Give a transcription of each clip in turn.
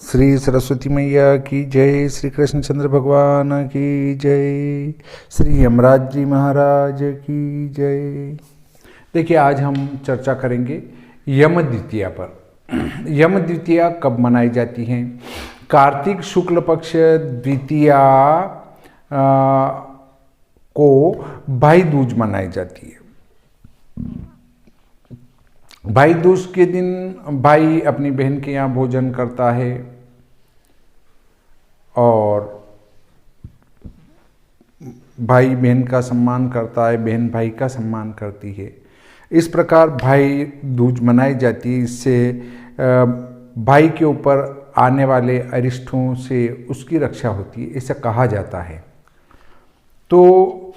श्री सरस्वती मैया की जय, श्री कृष्णचंद्र भगवान की जय, श्री यमराज जी महाराज की जय। देखिए, आज हम चर्चा करेंगे यम द्वितीया पर। यम द्वितीया कब मनाई जाती है? कार्तिक शुक्ल पक्ष द्वितीया को भाई दूज मनाई जाती है। भाई दूज के दिन भाई अपनी बहन के यहाँ भोजन करता है और भाई बहन का सम्मान करता है, बहन भाई का सम्मान करती है। इस प्रकार भाई दूज मनाई जाती है। इससे भाई के ऊपर आने वाले अरिष्टों से उसकी रक्षा होती है, ऐसा कहा जाता है। तो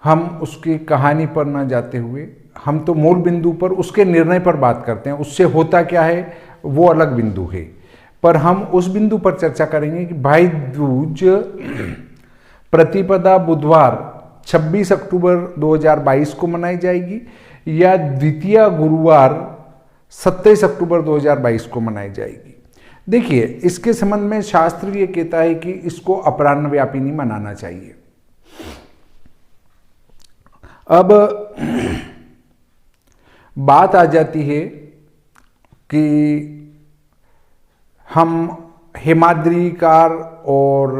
हम उसकी कहानी पर न जाते हुए हम तो मूल बिंदु पर उसके निर्णय पर बात करते हैं। उससे होता क्या है वो अलग बिंदु है, पर हम उस बिंदु पर चर्चा करेंगे कि भाई दूज प्रतिपदा बुधवार 26 अक्टूबर 2022 को मनाई जाएगी या द्वितीया गुरुवार 27 अक्टूबर 2022 को मनाई जाएगी। देखिए, इसके संबंध में शास्त्र ये कहता है कि इसको अपराह्न व्यापिनी मनाना चाहिए। अब बात आ जाती है कि हम हेमाद्रिकार और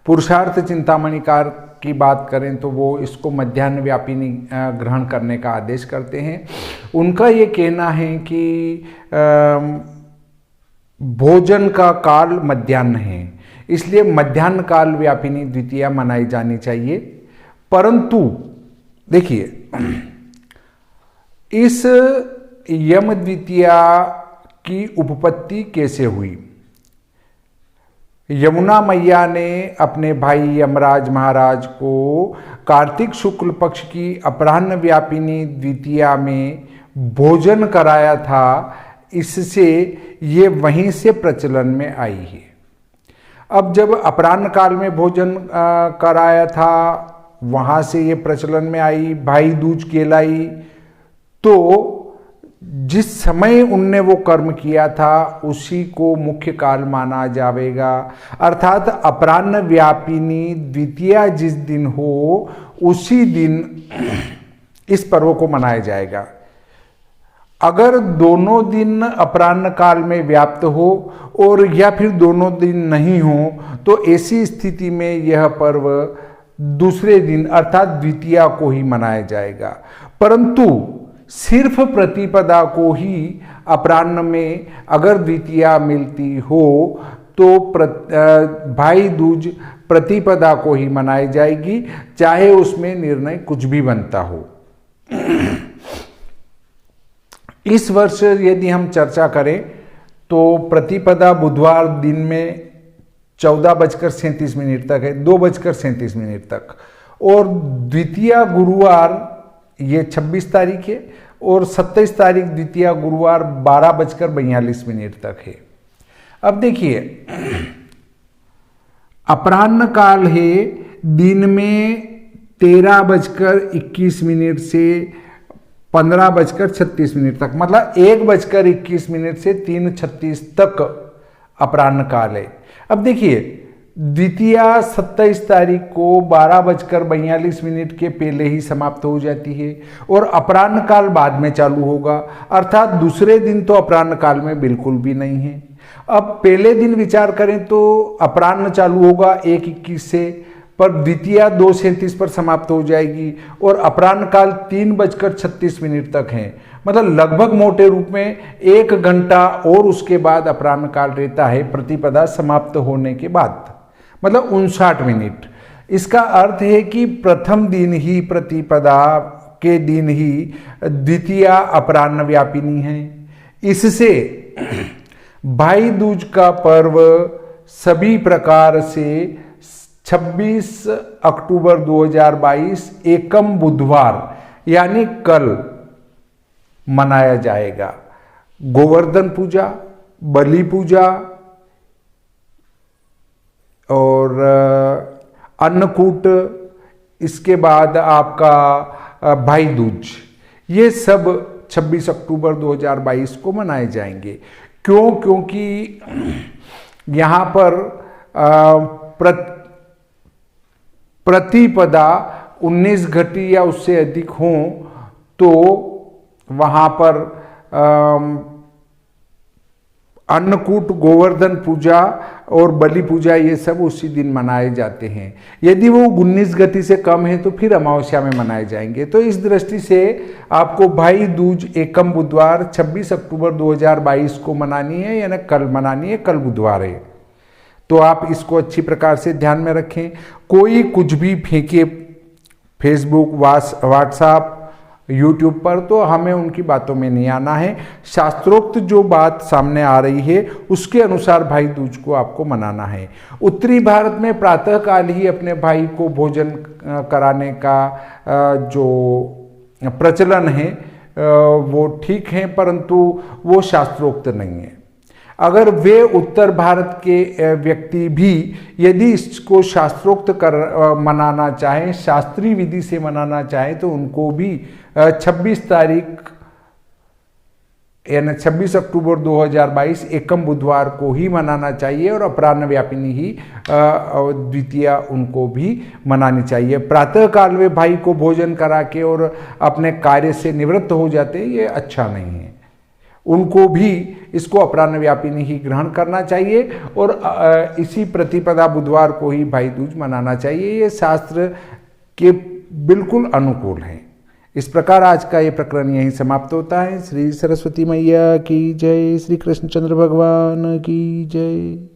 पुरुषार्थ चिंतामणिकार की बात करें तो वो इसको मध्याह्न व्यापिनी ग्रहण करने का आदेश करते हैं। उनका ये कहना है कि भोजन का काल मध्याह्न है, इसलिए मध्याह्न काल व्यापिनी द्वितीया मनाई जानी चाहिए। परंतु देखिए, इस यम द्वितीया की उपपत्ति कैसे हुई? यमुना मैया ने अपने भाई यमराज महाराज को कार्तिक शुक्ल पक्ष की अपराह्न व्यापिनी द्वितीया में भोजन कराया था। इससे ये वहीं से प्रचलन में आई है। अब जब अपराह्न काल में भोजन कराया था, वहां से ये प्रचलन में आई, भाई दूज कहलाई। तो जिस समय उनने वो कर्म किया था उसी को मुख्य काल माना जाएगा। अर्थात अपराह्न व्यापिनी द्वितीया जिस दिन हो उसी दिन इस पर्व को मनाया जाएगा। अगर दोनों दिन अपराह्न काल में व्याप्त हो और या फिर दोनों दिन नहीं हो तो ऐसी स्थिति में यह पर्व दूसरे दिन अर्थात द्वितीया को ही मनाया जाएगा। परंतु सिर्फ प्रतिपदा को ही अपराह्न में अगर द्वितीया मिलती हो तो भाई दूज प्रतिपदा को ही मनाई जाएगी, चाहे उसमें निर्णय कुछ भी बनता हो। इस वर्ष यदि हम चर्चा करें तो प्रतिपदा बुधवार दिन में 14:37 तक है, 2:37 तक, और द्वितीया गुरुवार ये 26 तारीख है और 27 तारीख द्वितीया गुरुवार 12:42 तक है। अब देखिए, अपराह्न काल है दिन में 13:21 से 15:36 तक, मतलब 1:21 से 3:36 तक अपराह्न काल है। अब देखिए, द्वितीया 27 तारीख को 12:42 के पहले ही समाप्त हो जाती है और अपराह्न काल बाद में चालू होगा। अर्थात दूसरे दिन तो अपराह्न काल में बिल्कुल भी नहीं है। अब पहले दिन विचार करें तो अपराह्न चालू होगा 1:21 से, पर द्वितीया 2:37 पर समाप्त हो जाएगी और अपराह्न काल 3:36 तक है। मतलब लगभग मोटे रूप में 1 घंटा और उसके बाद अपराह्न काल रहता है प्रतिपदा समाप्त होने के बाद, मतलब 59 मिनट। इसका अर्थ है कि प्रथम दिन ही प्रतिपदा के दिन ही द्वितीया अपराह्न व्यापिनी है। इससे भाई दूज का पर्व सभी प्रकार से 26 अक्टूबर 2022 एकम बुधवार यानी कल मनाया जाएगा। गोवर्धन पूजा, बलि पूजा और अन्नकूट, इसके बाद आपका भाई दूज, ये सब 26 अक्टूबर 2022 को मनाए जाएंगे। क्यों? क्योंकि यहाँ पर प्रतिपदा 19 घटी या उससे अधिक हों तो वहाँ पर अन्नकूट, गोवर्धन पूजा और बलि पूजा ये सब उसी दिन मनाए जाते हैं। यदि वो 19 गति से कम है तो फिर अमावस्या में मनाए जाएंगे। तो इस दृष्टि से आपको भाई दूज एकम बुधवार 26 अक्टूबर 2022 को मनानी है, यानी कल मनानी है, कल बुधवार है। तो आप इसको अच्छी प्रकार से ध्यान में रखें। कोई कुछ भी फेंके फेसबुक, व्हाट्सएप, यूट्यूब पर, तो हमें उनकी बातों में नहीं आना है। शास्त्रोक्त जो बात सामने आ रही है उसके अनुसार भाई दूज को आपको मनाना है। उत्तरी भारत में प्रातःकाल ही अपने भाई को भोजन कराने का जो प्रचलन है वो ठीक है, परंतु वो शास्त्रोक्त नहीं है। अगर वे उत्तर भारत के व्यक्ति भी यदि इसको शास्त्रोक्त कर मनाना चाहें, शास्त्रीय विधि से मनाना चाहें, तो उनको भी 26 तारीख यानी 26 अक्टूबर 2022 एकम बुधवार को ही मनाना चाहिए और अपराह्न व्यापिनी ही द्वितीया उनको भी मनानी चाहिए। प्रातःकाल वे भाई को भोजन करा के और अपने कार्य से निवृत्त हो जाते हैं, ये अच्छा नहीं है। उनको भी इसको अपराह्न व्यापिनी ही ग्रहण करना चाहिए और इसी प्रतिपदा बुधवार को ही भाई दूज मनाना चाहिए। ये शास्त्र के बिल्कुल अनुकूल है। इस प्रकार आज का ये प्रकरण यहीं समाप्त होता है। श्री सरस्वती मैया की जय, श्री कृष्णचंद्र भगवान की जय।